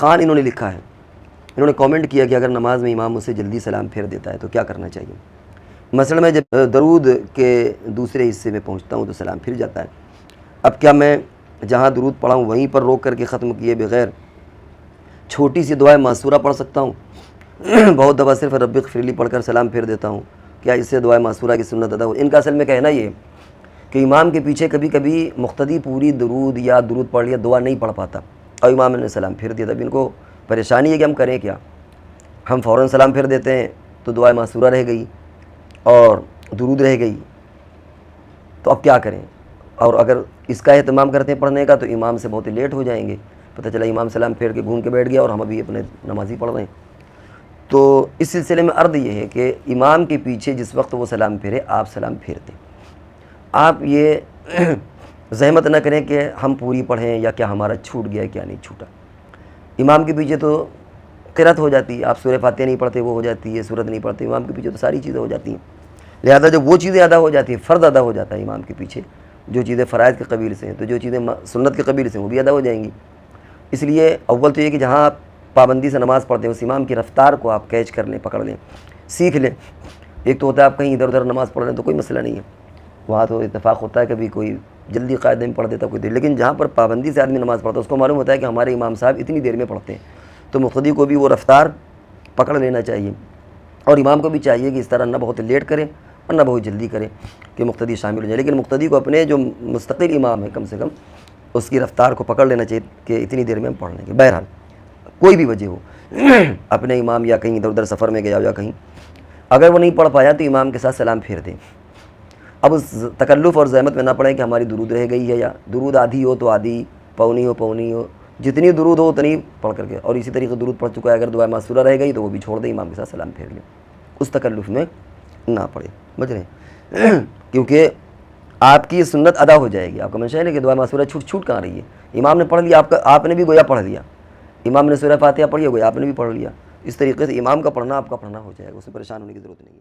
خان انہوں نے لکھا ہے، انہوں نے کامنٹ کیا کہ اگر نماز میں امام مجھ سے جلدی سلام پھیر دیتا ہے تو کیا کرنا چاہیے؟ مثلا میں جب درود کے دوسرے حصے میں پہنچتا ہوں تو سلام پھر جاتا ہے، اب کیا میں جہاں درود پڑھا ہوں وہیں پر روک کر کے ختم کیے بغیر چھوٹی سی دعائے معصورہ پڑھ سکتا ہوں؟ بہت دفعہ صرف رب اغفر لی پڑھ کر سلام پھیر دیتا ہوں، کیا اس سے دعائے معصورہ کی سنت ادا ہو؟ ان کا اصل میں کہنا یہ کہ امام کے پیچھے کبھی کبھی مقتدی پوری درود یا درود پڑھ لیا، دعا نہیں پڑھ پاتا اور امام نے سلام پھیر دیا، تب ان کو پریشانی ہے کہ ہم کریں کیا؟ ہم فوراً سلام پھیر دیتے ہیں تو دعائے معصورہ رہ گئی اور درود رہ گئی، تو اب کیا کریں؟ اور اگر اس کا اہتمام کرتے ہیں پڑھنے کا تو امام سے بہت لیٹ ہو جائیں گے، پتہ چلا امام سلام پھیر کے گھوم کے بیٹھ گیا اور ہم ابھی اپنے نمازی پڑھ رہے ہیں۔ تو اس سلسلے میں عرض یہ ہے کہ امام کے پیچھے جس وقت وہ سلام پھیرے آپ سلام پھیر دیں، آپ یہ زحمت نہ کریں کہ ہم پوری پڑھیں یا کیا ہمارا چھوٹ گیا کیا نہیں چھوٹا۔ امام کے پیچھے تو قرأت ہو جاتی ہے، آپ سورہ فاتحہ نہیں پڑھتے وہ ہو جاتی ہے، سورت نہیں پڑھتے امام کے پیچھے تو ساری چیزیں ہو جاتی ہیں، لہذا جب وہ چیزیں ادا ہو جاتی ہیں، فرض ادا ہو جاتا ہے امام کے پیچھے، جو چیزیں فرائض کے قبیل سے ہیں تو جو چیزیں سنت کے قبیل سے ہیں وہ بھی ادا ہو جائیں گی۔ اس لیے اول تو یہ کہ جہاں آپ پابندی سے نماز پڑھتے ہیں اس امام کی رفتار کو آپ کیچ کر لیں، پکڑ لیں، سیکھ لیں۔ ایک تو ہوتا ہے آپ کہیں ادھر ادھر نماز پڑھ رہے ہیں تو کوئی مسئلہ نہیں ہے، وہاں تو اتفاق ہوتا ہے کبھی کوئی جلدی قاعدے میں پڑھ دیتا کوئی دیر، لیکن جہاں پر پابندی سے آدمی نماز پڑھتا ہے اس کو معلوم ہوتا ہے کہ ہمارے امام صاحب اتنی دیر میں پڑھتے ہیں، تو مقتدی کو بھی وہ رفتار پکڑ لینا چاہیے، اور امام کو بھی چاہیے کہ اس طرح نہ بہت لیٹ کریں اور نہ بہت جلدی کریں کہ مقتدی شامل ہو جائے، لیکن مقتدی کو اپنے جو مستقل امام ہے کم سے کم اس کی رفتار کو پکڑ لینا چاہیے کہ اتنی دیر میں ہم پڑھ لیں گے۔ بہرحال کوئی بھی وجہ ہو، اپنے امام یا کہیں ادھر ادھر سفر میں گیا ہو یا کہیں، اگر وہ نہیں پڑھ پایا تو امام کے ساتھ سلام پھیر دیں۔ اب اس تکلف اور زحمت میں نہ پڑھیں کہ ہماری درود رہ گئی ہے، یا درود آدھی ہو تو آدھی، پونی ہو، جتنی درود ہو اتنی پڑھ کر کے، اور اسی طریقے درود پڑھ چکا ہے اگر دعائے معصورہ رہ گئی تو وہ بھی چھوڑ دیں، امام کے ساتھ سلام پھیر لیں، اس تکلف میں نہ پڑھے، سمجھ رہے ہیں؟ کیونکہ آپ کی یہ سنت ادا ہو جائے گی۔ آپ کا منشا ہے نا کہ دعائے معصورہ چھوٹ کہاں رہی ہے؟ امام نے پڑھ لیا، آپ نے بھی گویا پڑھ لیا، امام نے سورہ فاتحہ پڑھی ہے گویا آپ نے بھی پڑھ لیا، اس طریقے سے امام کا پڑھنا آپ کا پڑھنا ہو جائے گا، اس میں پریشان ہونے کی ضرورت نہیں ہے۔